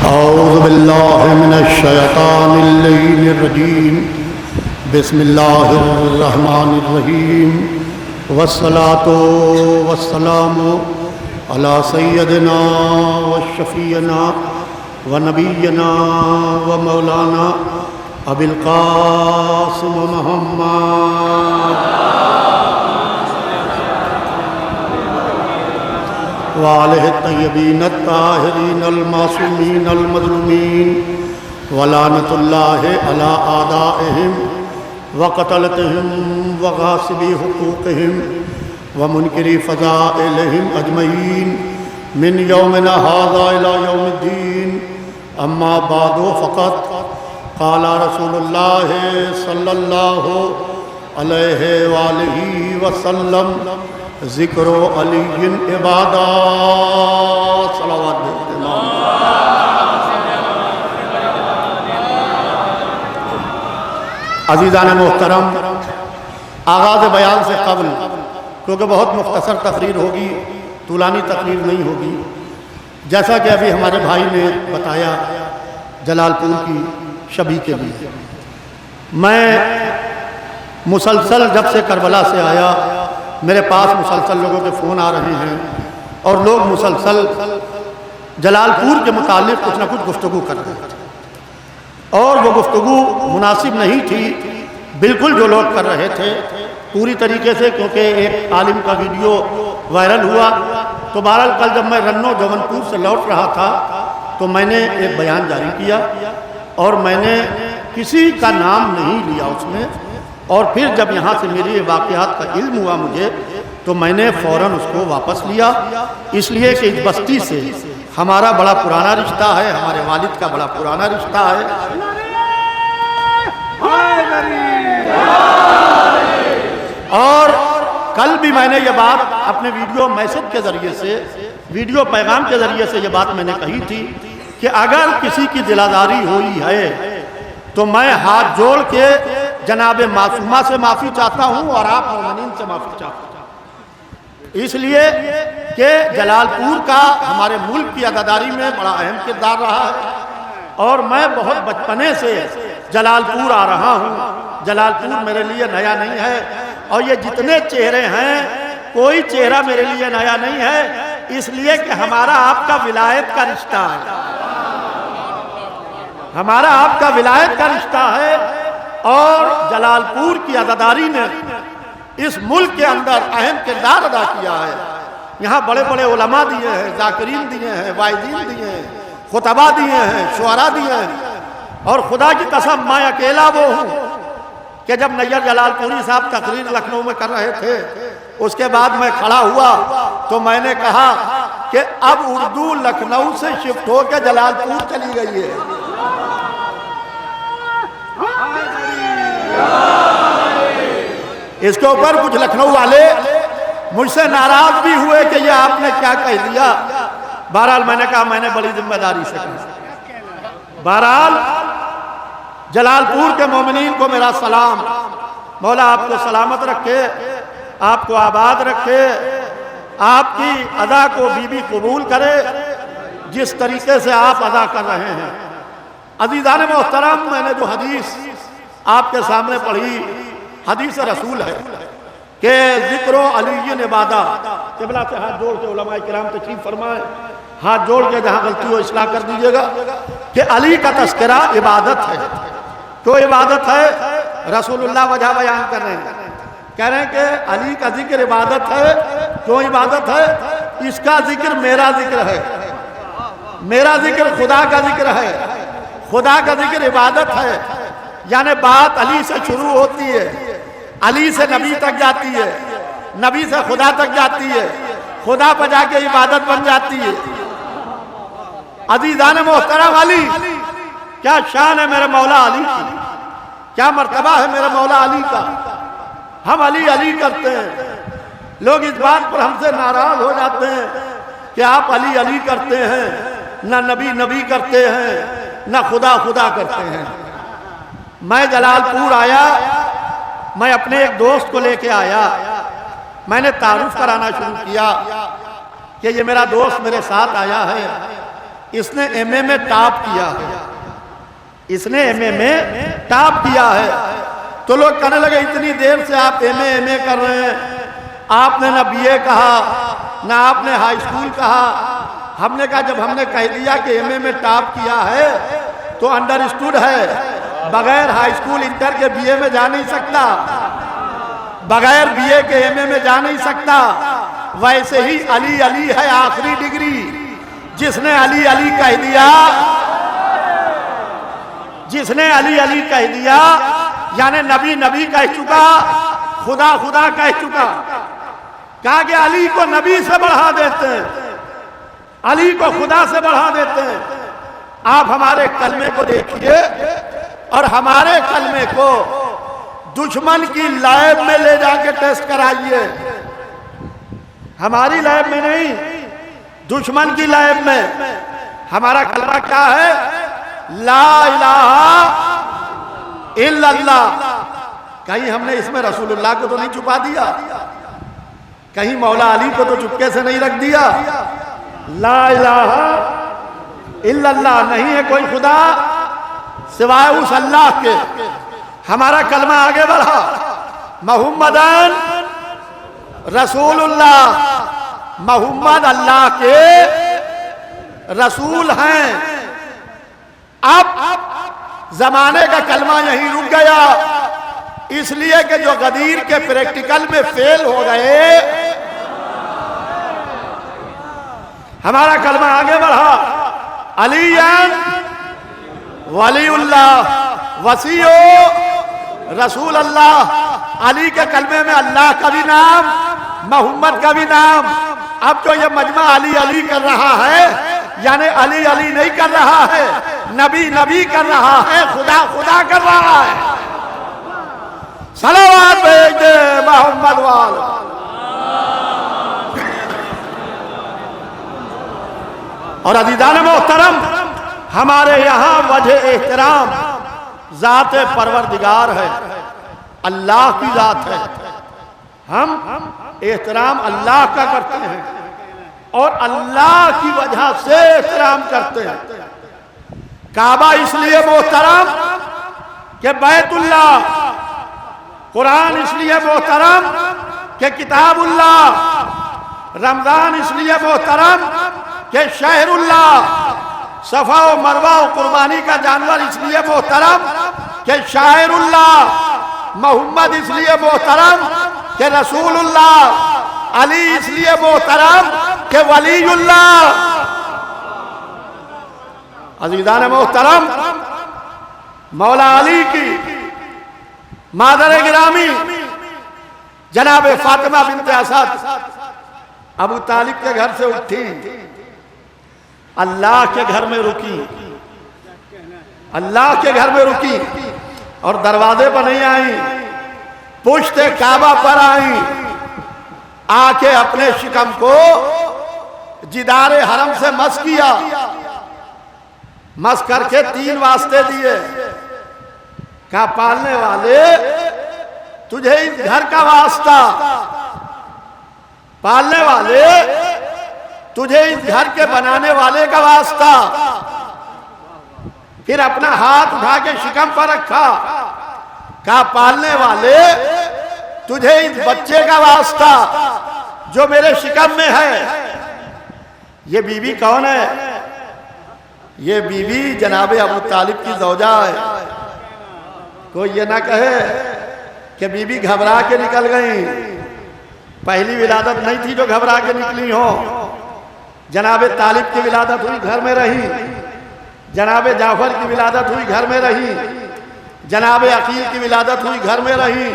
औज़ु बिल्लाहि मिनश्शैतानिर्रजीम बिस्मिल्लाहिर्रहमानिर्रहीम वस्सलातु वस्सलामु अला सय्यदिना व शफ़ीना व नबीना व मौलाना अबिल क़ासिम मुहम्मद वालिहि तय्यबीन ताहिरीन अल-मासूमीन अल-मज़लूमीन वलानतुल्लाहि अला आदाइहिम व क़तलतिहिम व गासिबी हुकूक़िहिम व मुनकिरी फ़ज़ाइलिहिम अजमईन मिन यौमिना हाज़ा इला यौमिद्दीन अम्मा बादु फ़क़त क़ाला रसूलुल्लाहि सल्लल्लाहु अलैहि वालिहि वसल्लम ज़िक्रो अलीय्यिन इबादत सलावत भेजते अज़ीज़ान मोहतरम, आगाज़ बयान से क़ब्ल, क्योंकि बहुत मुख्तसर तकरीर होगी, तूलानी तकरीर नहीं होगी, जैसा कि अभी हमारे भाई ने बताया जलालपुर की शबी के लिए, मैं मुसलसल जब से करबला से आया मेरे पास मुसलसल लोगों के फ़ोन आ रहे हैं और लोग मुसलसल जलालपुर के मुतालिक कुछ ना कुछ गुफ्तगू कर रहे थे और वो गुफ्तगू मुनासिब नहीं थी बिल्कुल जो लोग कर रहे थे पूरी तरीके से, क्योंकि एक आलिम का वीडियो वायरल हुआ। तो बहरहाल कल जब मैं रन्नो जौनपुर से लौट रहा था तो मैंने एक बयान जारी किया और मैंने किसी का नाम नहीं लिया उसमें, और फिर जब यहाँ से मेरी वाक़यात का इल्म हुआ मुझे तो मैंने फ़ौरन उसको वापस लिया, इसलिए कि इस बस्ती से हमारा बड़ा पुराना रिश्ता है, हमारे वालिद का बड़ा पुराना रिश्ता है। और कल भी मैंने ये बात अपने वीडियो मैसेज के ज़रिए से, वीडियो पैगाम के ज़रिए से ये बात मैंने कही थी कि अगर किसी की दिलादारी हुई है तो मैं हाथ जोड़ के जनाब मासूमा से माफ़ी चाहता हूँ और आप मोमिनीन से माफ़ी चाहता हूँ, इसलिए कि जलालपुर का हमारे मुल्क की अदादारी में बड़ा अहम किरदार रहा है और मैं बहुत बचपने से जलालपुर आ रहा हूँ। जलालपुर मेरे लिए नया नहीं है और ये जितने चेहरे हैं कोई चेहरा मेरे लिए नया नहीं है, इसलिए कि हमारा आपका विलायत का रिश्ता है, हमारा आपका विलायत का रिश्ता है। और जलालपुर की अदादारी ने इस मुल्क के अंदर अहम किरदार अदा किया है। यहाँ बड़े बड़े उलमा दिए हैं, जाकिरीन दिए हैं, वाइदीन दिए हैं, खुतबा दिए हैं, शुअरा दिए हैं, और खुदा की कसम मैं अकेला वो हूँ कि जब नैयर जलालपुरी साहब तकरीर लखनऊ में कर रहे थे उसके बाद मैं खड़ा हुआ तो मैंने कहा कि अब उर्दू लखनऊ से शिफ्ट होकर जलालपुर चली गई है। इसके ऊपर कुछ लखनऊ वाले मुझसे नाराज भी हुए कि ये आपने क्या कह दिया। बहरहाल मैंने कहा मैंने बड़ी जिम्मेदारी से कहा। बहरहाल जलालपुर के मोमिनीन को मेरा सलाम, मौला आपको सलामत रखे, आपको आबाद रखे, आपकी अदा को बीबी कबूल करे जिस तरीके से आप अदा कर रहे हैं। अज़ीज़ान मोहतरम, मैंने जो हदीस आपके सामने पढ़ी हदीस रसूल है कि ज़िक्रो अलीय्यिन इबादत, क़िबला से हाथ जोड़ के उलमाए किराम तशरीफ़ फरमाए, हाथ जोड़ के जहाँ गलती हो इस्लाह कर दीजिएगा कि अली का तस्करा इबादत है। तो इबादत है, रसूलुल्लाह वजह बयान कर रहे हैं, कह रहे हैं कि अली का जिक्र इबादत है। क्यों इबादत है? इसका जिक्र मेरा जिक्र है, मेरा जिक्र खुदा का जिक्र है, खुदा का जिक्र इबादत है। यानी बात अली से शुरू होती है, अली से नबी तक जाती है, नबी से खुदा तक जाती है, खुदा पर जाके इबादत बन जाती है। अज़ीज़ान मोहतरम, अली क्या शान है मेरे मौला अली की, क्या मर्तबा है मेरे मौला अली का। हम अली अली करते हैं, लोग इस बात पर हमसे नाराज हो जाते हैं कि आप अली अली करते हैं, ना नबी नबी करते हैं, ना खुदा खुदा करते हैं। मैं जलालपुर आया, मैं अपने एक दोस्त को लेके आया, मैंने तारुफ कराना शुरू किया कि ये मेरा दोस्त मेरे साथ आया है, इसने एमए में टॉप किया है, इसने एमए में टॉप किया है। तो लोग कहने लगे इतनी देर से आप एमए कर रहे हैं, आपने ना बीए कहा ना आपने हाई स्कूल कहा। हमने कहा जब हमने कह दिया कि एमए में टॉप किया है तो अंडरस्टूड है, बगैर हाई स्कूल इंटर के बीए में जा नहीं सकता, बगैर बीए के एमए में जा नहीं सकता। वैसे ही अली अली है आखिरी डिग्री, जिसने अली अली कह दिया, जिसने अली अली कह दिया यानी नबी नबी कह चुका, खुदा खुदा कह चुका। कहा कि अली को नबी से बढ़ा देते हैं, अली को खुदा से बढ़ा देते हैं। आप हमारे कलमे को देखिए और हमारे कलमे को दुश्मन की लैब में ले जाके टेस्ट कराइए, हमारी लैब में नहीं, दुश्मन की लैब में। हमारा कलमा क्या है? ला इलाहा इल्लल्लाह। कहीं हमने इसमें रसूलुल्लाह को तो नहीं छुपा दिया, कहीं मौला अली को तो चुपके से नहीं रख दिया। ला इलाहा इल्लल्लाह, नहीं है कोई खुदा सिवाय उस अल्लाह के। हमारा कलमा आगे बढ़ा, मुहम्मदन रसूलुल्लाह, मोहम्मद अल्लाह के रसूल हैं। अब जमाने का कलमा यहीं रुक गया, इसलिए कि जो गदीर के प्रैक्टिकल में फेल हो गए, हमारा कलमा आगे बढ़ा, अलीयन वलीउल्लाह वसीओ रसूल अल्लाह। अली के कलमे में अल्लाह का भी नाम, मोहम्मद का भी नाम। अब जो ये मजमा अली अली कर रहा है, यानी अली अली नहीं कर रहा है, नबी नबी कर रहा है, खुदा खुदा कर रहा है। सलावत भेज दे मोहम्मद वाल। और अज़ीज़ान मोहतरम, हमारे यहाँ वजह एहतराम ज़ात परवरदिगार है, अल्लाह की ज़ात है। हम एहतराम अल्लाह का करते हैं और अल्लाह की वजह से एहतराम करते हैं। काबा इसलिए मोहतरम कि बैतुल्लाह, कुरान इसलिए मोहतरम कि किताबुल्लाह, रमजान इसलिए मोहतरम कि शहरुल्लाह, सफा व मरवा व कुर्बानी का जानवर इसलिए मोहतरम कि शायरुल्लाह, मोहम्मद इसलिए मोहतरम कि रसूलुल्लाह, अली इसलिए मोहतरम कि वलीउल्लाह। अज़ीज़ान मोहतरम, मौला अली की मादर गिरामी जनाब फातिमा बिनते असद अबू तालिब के घर से उठी, अल्लाह के घर में रुकी, अल्लाह के घर में रुकी और दरवाजे पर नहीं आई, पुश्ते काबा पर आई, आके अपने शिकम को जिदारे हरम से मस किया, मस करके 3 वास्ते दिए। कहा पालने वाले तुझे इस घर का वास्ता, पालने वाले तुझे इस घर के बनाने वाले का वास्ता। फिर अपना हाथ उठा के शिकम पर रखा, कहा पालने वाले तुझे इस बच्चे का वास्ता जो मेरे शिकम में है। ये बीवी कौन है? ये बीवी जनाबे अबू तालिब की ज़ौजा है। कोई ये ना कहे कि बीवी घबरा के निकल गई, पहली विलादत नहीं थी जो घबरा के निकली हो। जनाबे तालिब की विलादत हुई, घर में रही। जनाबे जाफर की विलादत हुई, घर में रही। जनाबे अकील की विलादत हुई, घर में रही।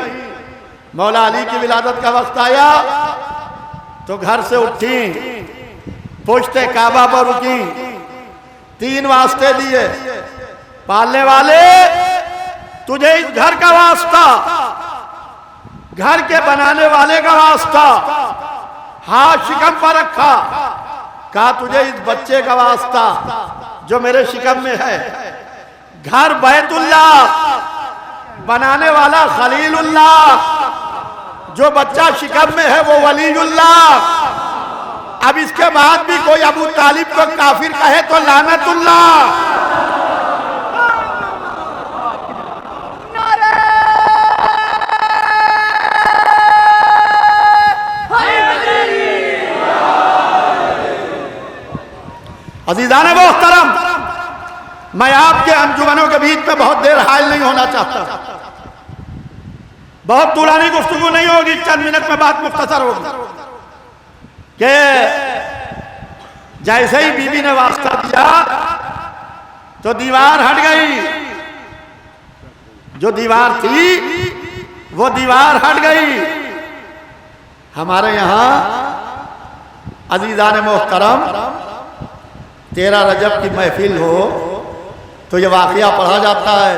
मौला अली की विलादत का वक्त आया तो घर से उठी, पुश्ते काबा पर रुकी, 3 वास्ते दिए। पालने वाले तुझे इस घर का वास्ता, घर के बनाने वाले का वास्ता, हाथ शिकम पर रखा, कहा तुझे इस बच्चे का वास्ता जो मेरे शिकम में है। घर बैतुल्लाह, बनाने वाला खलीलुल्लाह, जो बच्चा शिकम में है वो वलीउल्लाह। अब इसके बाद भी कोई अबू तालिब को काफिर कहे तो लानतुल्लाह। अज़ीज़ान मोहतरम, मैं आपके अंजुमनों के बीच में बहुत देर हायल नहीं होना चाहता, बहुत पुरानी गुफ्तगू नहीं होगी, चंद मिनट में बात मुख्तसर होगी कि जैसे ही बीबी ने वास्ता दिया तो दीवार हट गई, जो दीवार थी वो दीवार हट गई। हमारे यहाँ अज़ीज़ान मोहतरम 13 रजब की महफिल हो तो ये वाक़या पढ़ा जाता है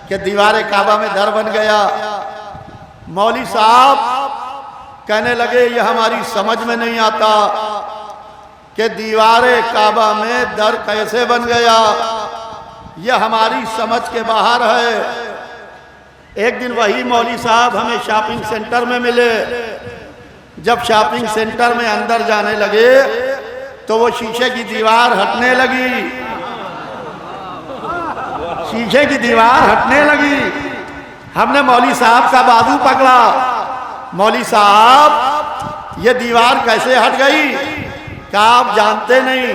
कि दीवार काबा में दर बन गया। मौली साहब कहने लगे ये हमारी समझ में नहीं आता कि दीवार काबा में दर कैसे बन गया, यह हमारी समझ के बाहर है। एक दिन वही मौली साहब हमें शॉपिंग सेंटर में मिले। जब शॉपिंग सेंटर में अंदर जाने लगे तो वो शीशे की दीवार हटने लगी, शीशे की दीवार हटने लगी। हमने मौली साहब का बाजू पकड़ा, मौली साहब ये दीवार कैसे हट गई? क्या आप जानते नहीं,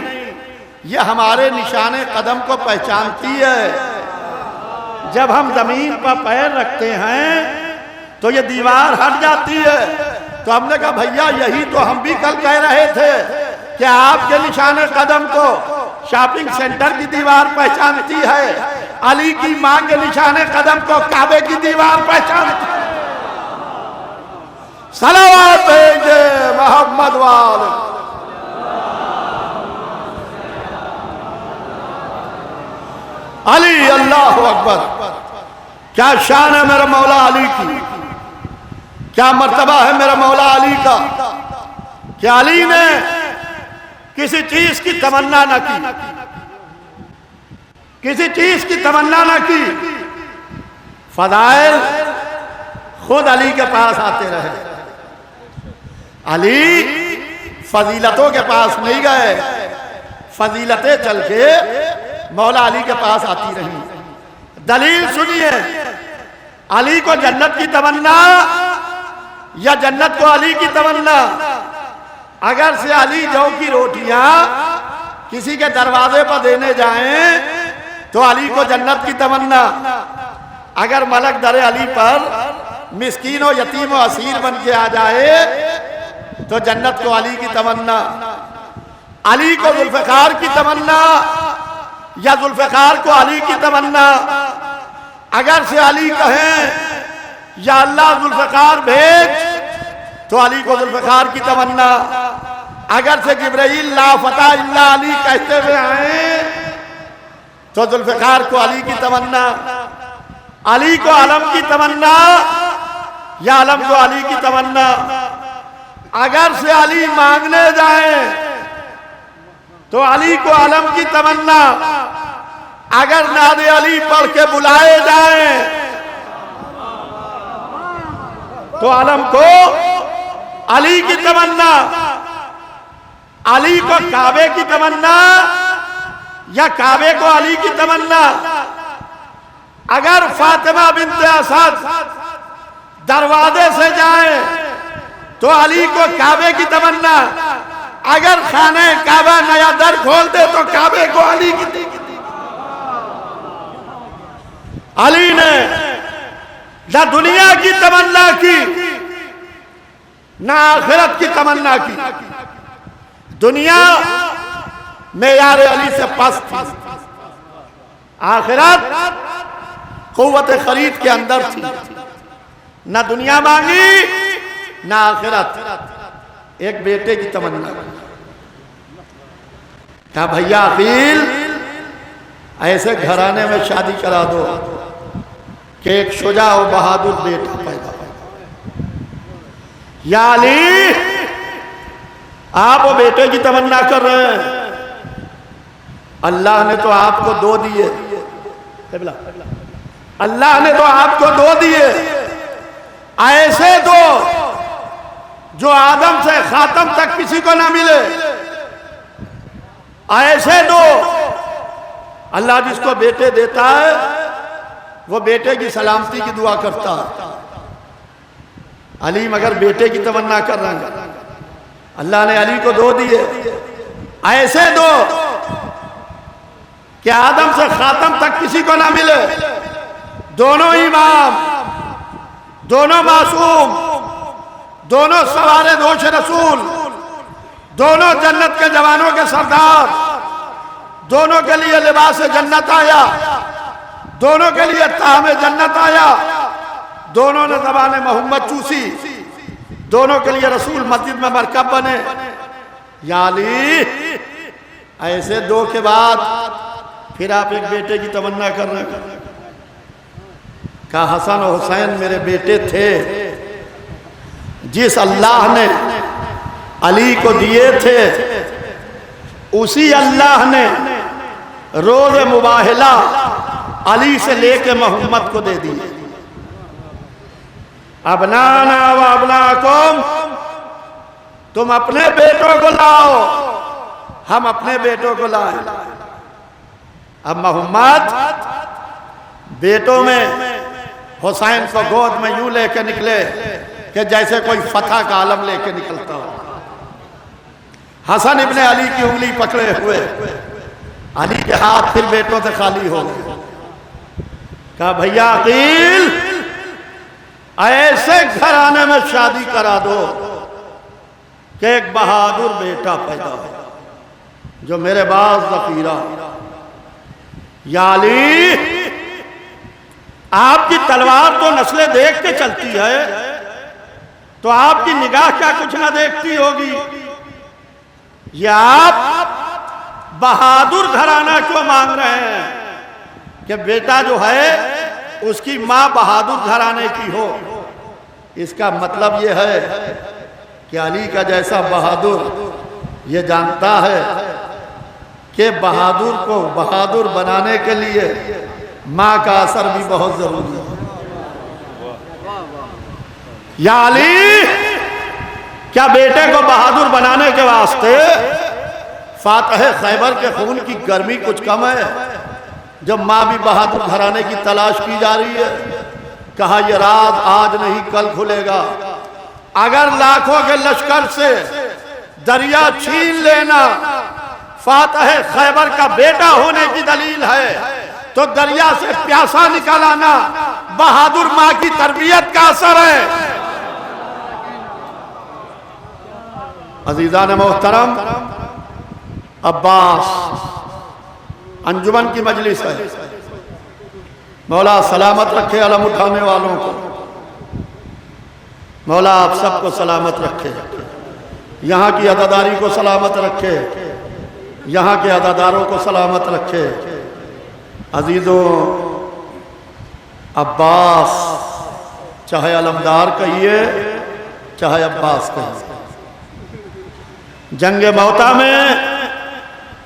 ये हमारे निशाने कदम को पहचानती है। जब हम जमीन पर पैर रखते हैं तो ये दीवार हट जाती है। तो हमने कहा भैया यही तो हम भी कल कह रहे थे कि आपके निशाने कदम को शॉपिंग सेंटर की दीवार पहचानती है, अली की मां के निशाने कदम को काबे की दीवार पहचानती है। सलावत भेजे मोहम्मद वाले। अली अल्लाह अकबर। क्या शान है मेरे मौला अली की, क्या मर्तबा है मेरे मौला अली का। क्या अली ने किसी चीज की तमन्ना न की, किसी चीज की तमन्ना न की। फदाइल खुद अली के पास आते रहे। अली फजीलतों के पास नहीं गए, फजीलतें चल के मौला अली के पास आती रही। दलील सुनिए, अली को जन्नत की तमन्ना या जन्नत को अली की तमन्ना। अगर से अली जौ की रोटियां किसी के दरवाजे पर देने जाएं तो अली को जन्नत की तमन्ना। अगर मलक दर अली पर मिस्कीन और यतीम और असीर बन के आ जाए तो जन्नत को अली की तमन्ना। अली को जुल्फ़िकार की तमन्ना या जुल्फ़िकार को अली की तमन्ना। अगर से अली कहें या अल्लाह जुल्फ़िकार भेज तो अली को जुल्फ़िकार की तमन्ना। अगर से जिब्राइल ला फता इल्ला अली कहते हुए आए तो जुल्फ़िकार को अली की तमन्ना। अली को आलम की तमन्ना या आलम को अली की तमन्ना। अगर से अली मांगने जाए तो अली को आलम की तमन्ना। अगर नादे अली पढ़ के बुलाए जाए तो आलम को अली की तमन्ना। अली को काबे की तमन्ना या काबे को अली की तमन्ना। अगर फातिमा बिन्ते असद दरवाजे से जाए तो अली को काबे की तमन्ना। अगर खाने काबा नया दर खोल दे तो काबे को अली की। अली ने न दुनिया की तमन्ना की न आखिरत की तमन्ना की। दुनिया मेयार अली से पस्त थी, आखिरत कुव्वत खरीद के अंदर थी। न दुनिया मांगी न आखिरत। एक बेटे की तमन्ना। क्या भैया अकील ऐसे घराने में शादी करा दो कि एक शुजा और बहादुर बेटा पैदा हो। या अली आप वो बेटे की तमन्ना कर रहे हैं, अल्लाह ने तो आपको दो दिए। अल्लाह ने तो आपको दो दिए, ऐसे दो जो आदम से खातम तक किसी को ना मिले। ऐसे दो, अल्लाह जिसको बेटे देता है वो बेटे की सलामती की दुआ करता है। अली मगर बेटे की तमन्ना कर रहे हैं, अल्लाह ने अली को दो दिए। ऐसे दो कि आदम से खातम तक किसी को ना मिले। दोनों इमाम, दोनों मासूम, दोनों सवारे दोष रसूल, दोनों जन्नत के जवानों के सरदार, दोनों के लिए लिबास जन्नत आया, दोनों के लिए ताम जन्नत आया, दोनों ने ज़बान मोहम्मद चूसी, दोनों के लिए रसूल मस्जिद में मरकब बने। या अली, ऐसे दो के बाद फिर आप एक बेटे की तमन्ना कर रहे हैं। कहा हसन और हुसैन मेरे बेटे थे, जिस अल्लाह ने अली को दिए थे उसी अल्लाह ने रोज मुबाहला अली से लेके मोहम्मद को दे दी। अबनाना व अबनाकुम, तुम अपने बेटों को लाओ, हम अपने बेटों को लाए। अब मोहम्मद बेटों में हुसैन को गोद में यूं लेके निकले कि जैसे कोई फतह का आलम लेके निकलता हो। हसन इब्ने अली की उंगली पकड़े हुए, अली के हाथ फिर बेटों से खाली हो गए। कहा भैया अकील, ऐसे घराने में शादी करा दो कि एक बहादुर बेटा पैदा हो जो मेरे बाज ज़खीरा। या अली, आपकी तलवार तो नस्लें देख के चलती है, तो आपकी निगाह क्या कुछ ना देखती होगी? ये आप बहादुर घराना क्यों मांग रहे हैं कि बेटा जो है उसकी मां बहादुर घराने की हो? इसका मतलब ये है कि अली का जैसा बहादुर ये जानता है कि बहादुर को बहादुर बनाने के लिए मां का असर भी बहुत जरूरी है। या अली, क्या बेटे को बहादुर बनाने के वास्ते फातह खैबर के खून की गर्मी कुछ कम है, जब मां भी बहादुर घराने की तलाश की जा रही है? कहा यह राज आज नहीं कल खुलेगा। अगर लाखों के लश्कर से दरिया छीन लेना फातह खैबर का बेटा होने की दलील है, तो दरिया से प्यासा निकालाना बहादुर मां की तरबियत का असर है। अजीज़ान मोहतरम, अब्बास अंजुमन की मजलिस है, मौला सलामत रखे अलम उठाने वालों को, मौला आप सबको सलामत रखे, यहाँ की अदादारी को सलामत रखे, यहाँ के अदादारों को सलामत रखे। अजीज़ों, अब्बास चाहे अलमदार कहिए चाहे अब्बास कहिए, जंग मौता में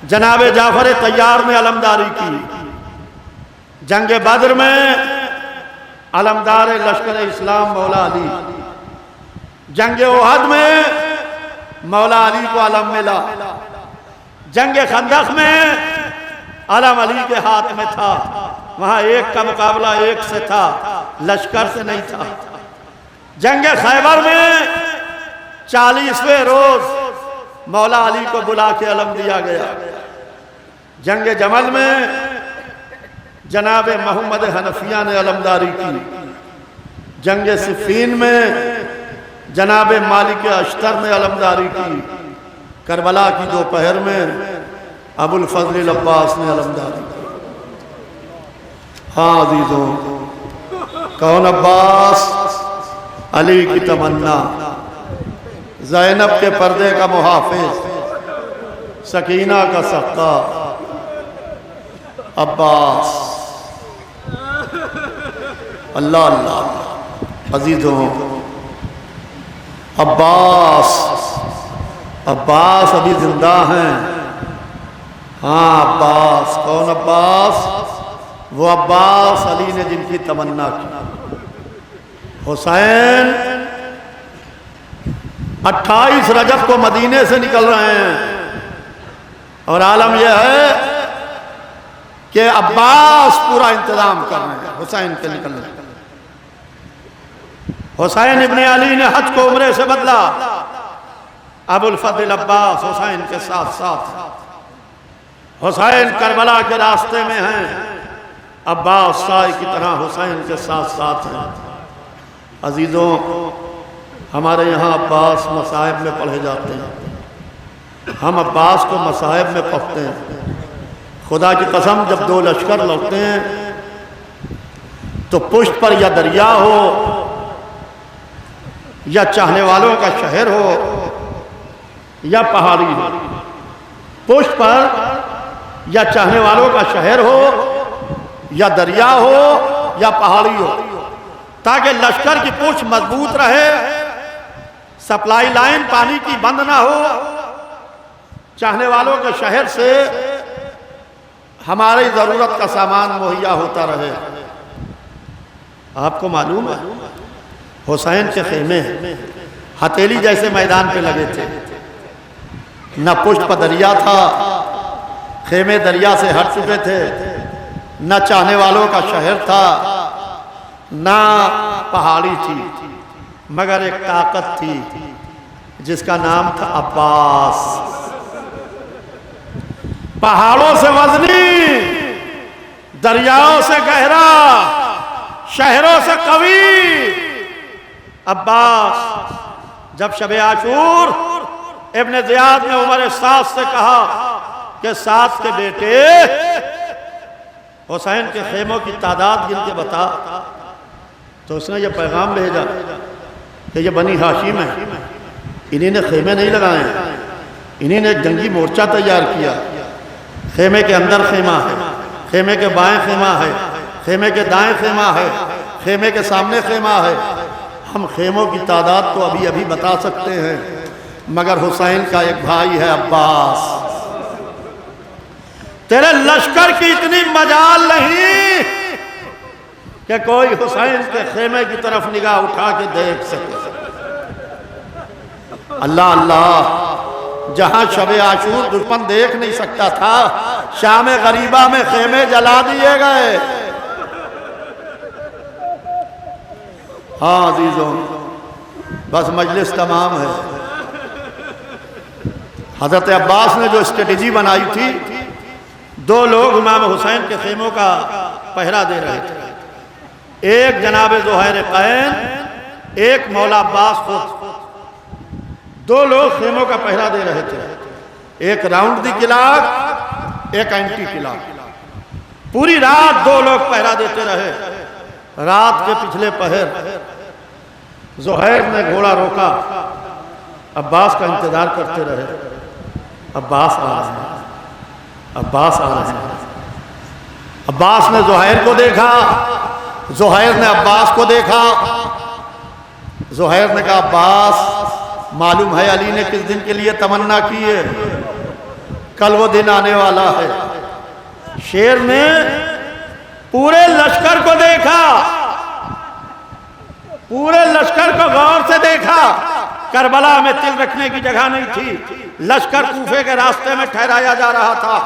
जनाब जाफर तैयार ने अलमदारी की, जंग बद्र में अलमदार लश्कर इस्लाम मौला अली, जंग ओहद में मौला अली को अलम मिला, जंग खंदक में अलम अली के हाथ में था, वहां एक का मुकाबला एक से था, लश्कर से नहीं था। जंग खैबर में 40वें रोज मौला अली को बुला के अलम दिया गया। जंग जमल में जनाब मोहम्मद हनफिया ने अलमदारी की। जंग सिफीन में जनाब मालिक अश्तर ने अलमदारी की। करबला की दोपहर में अबुल फजल अब्बास ने अलमदारी की। हाँ अजीजों, कौन अब्बास? अली की तमन्ना, ज़ैनब के पर्दे का मुहाफिज, सकीना का सख्ता अब्बास। अल्लाह अल्लाह। अजीजों, अब्बास अभी जिंदा हैं। हाँ अब्बास। कौन अब्बास? वो अब्बास अली ने जिनकी तमन्ना की। हुसैन 28 रजब को मदीने से निकल रहे हैं और आलम यह है कि अब्बास पूरा इंतजाम कर रहे हैं हुसैन के निकलने का। हुसैन इब्ने अली ने हज को उम्रे से बदला। अबुल फजल अब्बास हुसैन के साथ साथ हुसैन करबला के रास्ते में हैं, अब्बास साई की तरह हुसैन के साथ साथ हैं। अजीजों, हमारे यहाँ अब्बास मसाहिब में पढ़े जाते हैं, हम अब्बास को मसाहिब में पढ़ते हैं। खुदा की कसम, जब दो लश्कर लौटते हैं तो पुष्ट पर या दरिया हो या चाहने वालों का शहर हो या पहाड़ी हो, पुष्ट पर या चाहने वालों का शहर हो या दरिया हो या पहाड़ी हो, ताकि लश्कर की पुष्ट मजबूत रहे, सप्लाई लाइन पानी की बंद ना हो, चाहने वालों के शहर से हमारी जरूरत का सामान मुहैया होता रहे। आपको मालूम है हुसैन के खेमे हथेली जैसे मैदान पे लगे थे, न पुष्ट पर दरिया था, खेमे दरिया से हट चुके थे, न चाहने वालों का शहर था, न पहाड़ी थी, मगर एक ताकत थी जिसका नाम था अब्बास। पहाड़ों से वजनी, दरियाओं से गहरा, शहरों से कवी अब्बास जब शबे आशूर इब्ने ज़ियाद ने उमर साद से कहा कि साद के बेटे हुसैन के खेमों की तादाद गिन के बता, तो उसने ये पैगाम भेजा कि ये बनी हाशिम है, इन्हीं ने खेमे नहीं लगाए, इन्हीं ने एक जंगी मोर्चा तैयार किया। खेमे के अंदर खेमा है, खेमे के बाएं खेमा है, खेमे के दाएं खेमा है, खेमे के सामने खेमा है। हम खेमों की तादाद तो अभी अभी बता सकते हैं, मगर हुसैन का एक भाई है अब्बास। तेरे लश्कर की इतनी मजाल नहीं कि कोई हुसैन के खेमे की तरफ निगाह उठा के देख सके। अल्लाह अल्लाह, जहां शबे आशूर दुश्मन देख नहीं सकता था, शाम गरीबा में खेमे जला दिए गए। हाँ अजीजों, बस मजलिस तमाम है। हजरत अब्बास ने जो स्ट्रेटेजी बनाई थी, दो लोग इमाम हुसैन के खेमों का पहरा दे रहे थे, एक जनाब ज़ुहैर कैन, एक मौला अब्बास खुद। दो लोग खेमों का पहरा दे रहे थे, एक राउंड दी किलाक, एक एंटी किलाक। पूरी रात दो लोग पहरा देते रहे। रात के पिछले पहर ज़ुहैर ने घोड़ा रोका, अब्बास का इंतजार करते रहे। अब्बास आ रहे हैं, अब्बास आ रहे हैं। अब्बास ने ज़ुहैर को देखा, ज़ुहैर ने अब्बास को देखा। ज़ुहैर ने कहा, अब्बास, मालूम है अली ने किस दिन के लिए तमन्ना की है, कल वो दिन आने वाला है। शेर ने पूरे लश्कर को देखा, पूरे लश्कर को गौर से देखा। करबला में तिल रखने की जगह नहीं थी, लश्कर कूफे के रास्ते में ठहराया जा रहा था।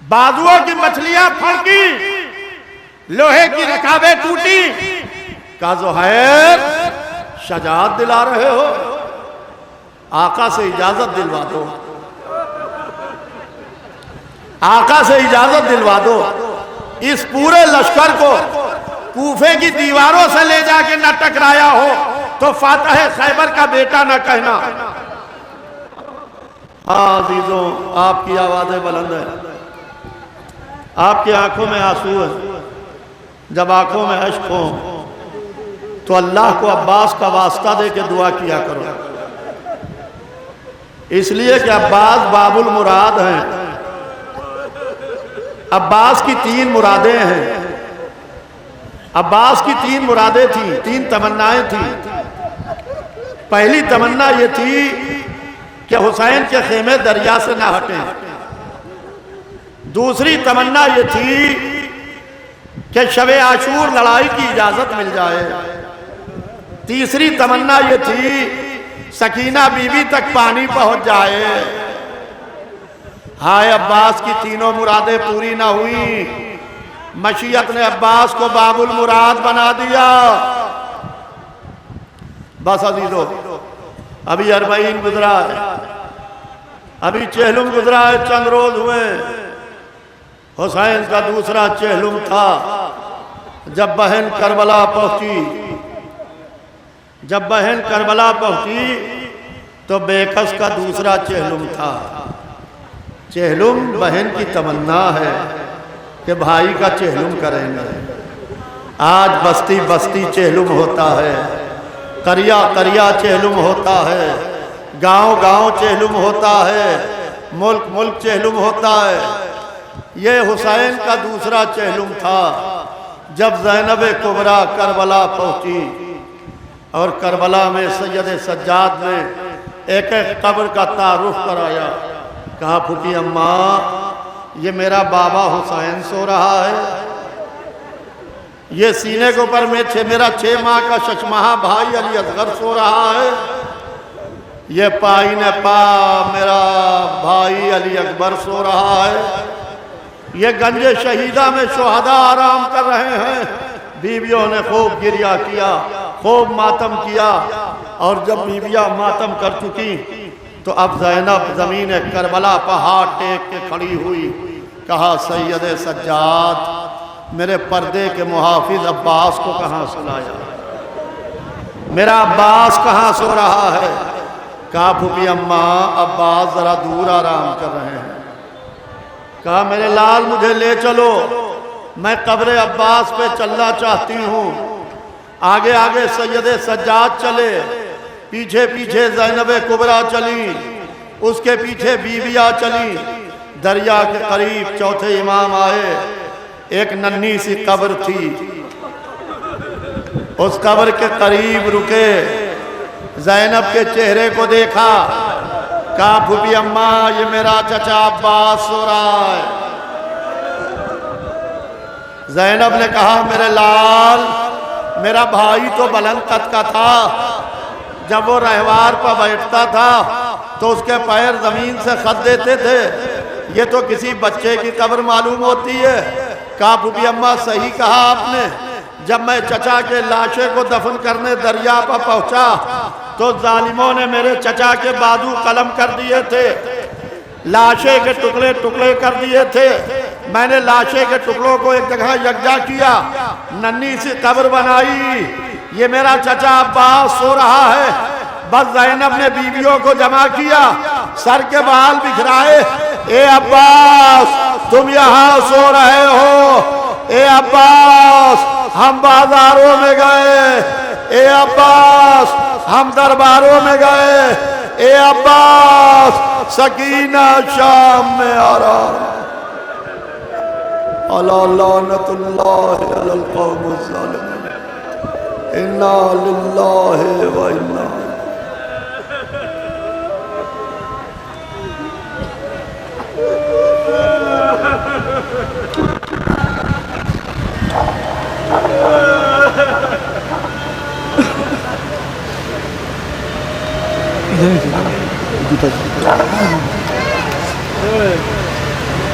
बाजुओं की मछलियां फड़की, लोहे की रकाबें टूटी। का ज़ुहैर, शजाअत दिला रहे हो, आका से इजाजत दिलवा दो, आका से इजाजत दिलवा दो। इस पूरे लश्कर को कूफे की दीवारों से ले जाके न टकराया हो तो फातह खैबर का बेटा न कहना। हाँ अजीजों, आपकी आवाजें बुलंद है, आपकी आंखों में आंसू है। जब आंखों में अश्क हो तो अल्लाह को अब्बास का वास्ता दे के दुआ किया करो, इसलिए कि अब्बास बाबुल मुराद हैं। अब्बास की 3 मुरादें हैं। अब्बास की 3 मुरादें थी, 3 तमन्नाएं थी। पहली तमन्ना ये थी कि हुसैन के खेमे दरिया से ना हटें। दूसरी तमन्ना ये थी कि शबे आशूर लड़ाई की इजाजत मिल जाए। तीसरी तमन्ना ये थी सकीना बीवी तक पानी पहुंच जाए। हाय अब्बास की तीनों मुरादें पूरी ना हुई, मशीयत ने अब्बास को बाबुल मुराद बना दिया। बस अजीजों, अभी अरबईन गुजरा है, अभी चेहलुम गुजरा है, चंद रोज हुए। हुसैन का दूसरा चेहलुम था जब बहन करबला पहुंची। जब बहन करबला पहुंची तो बेकस का दूसरा चेहलुम था। चेहलुम बहन की तमन्ना है कि भाई का चेहलुम करेंगे। आज बस्ती बस्ती चेहलुम होता है, करिया करिया चेहलुम होता है, गांव गांव चेहलुम होता है, मुल्क मुल्क चेहलुम होता है। ये हुसैन का दूसरा चेहलुम था जब ज़ैनब कुबरा करबला पहुंची और करबला में सैयद सज्जाद ने एक एक कब्र का तारुफ कराया। कहा फूफी अम्मा, ये मेरा बाबा हुसैन सो रहा है, ये सीने के ऊपर में मेरा 6 माह का शशमाहा भाई अली असगर सो रहा है, ये पाई ने पा मेरा भाई अली अकबर सो रहा है, ये गंजे शहीदा में शोहदा आराम कर रहे हैं। बीवियों ने खूब गिरिया किया, खूब मातम किया, और जब बीवियां मातम कर चुकी तो अब ज़ैनब ज़मीन करबला पर हाथ टेक के खड़ी हुई। कहा सैयद सज्जाद, मेरे पर्दे के मुहाफिज अब्बास को कहाँ सुलाया, मेरा अब्बास कहाँ सो रहा है। कहा फूफी अम्मा, अब्बास जरा दूर आराम कर रहे हैं। कहा मेरे लाल मुझे ले चलो, मैं कब्र अब्बास पे चलना चाहती हूँ। आगे आगे सैयद सज्जाद चले, पीछे पीछे ज़ैनब कुबरा चली, उसके पीछे बीवियाँ चली। दरिया के करीब चौथे इमाम आए। एक नन्ही सी कब्र थी, उस कब्र के करीब रुके, ज़ैनब के चेहरे को देखा। कहा फूफी अम्मा, ये मेरा चचा अब्बास सो रहा है। ज़ैनब ने कहा मेरे लाल, मेरा भाई तो बुलंद कद का था, जब वो रहवार पर बैठता था तो उसके पैर जमीन से खत देते थे, ये तो किसी बच्चे की कब्र मालूम होती है। कहा फूफी अम्मा सही कहा आपने। जब मैं चचा के लाशे को दफन करने दरिया पर पहुंचा तो जालिमों ने मेरे चचा के बाजू कलम कर दिए थे, लाशे के टुकड़े टुकड़े कर दिए थे। मैंने लाशे के टुकड़ों को एक जगह यकजा किया, नन्ही सी कब्र बनाई, ये मेरा चचा अब्बास सो रहा है। बस ज़ैनब ने बीवियों को जमा किया, सर के बाल बिखराए। ए अब्बास, तुम यहाँ सो रहे हो। ए अब्बास, हम बाजारों में गए। ए अब्बास, हम दरबारों में गए। ए अब्बास, सकीना शाम में आ रहा। अला लानतुल्लाहि अलल कौमिज़ ज़ालिमीन, इन्ना लिल्लाहि व इन्ना इधर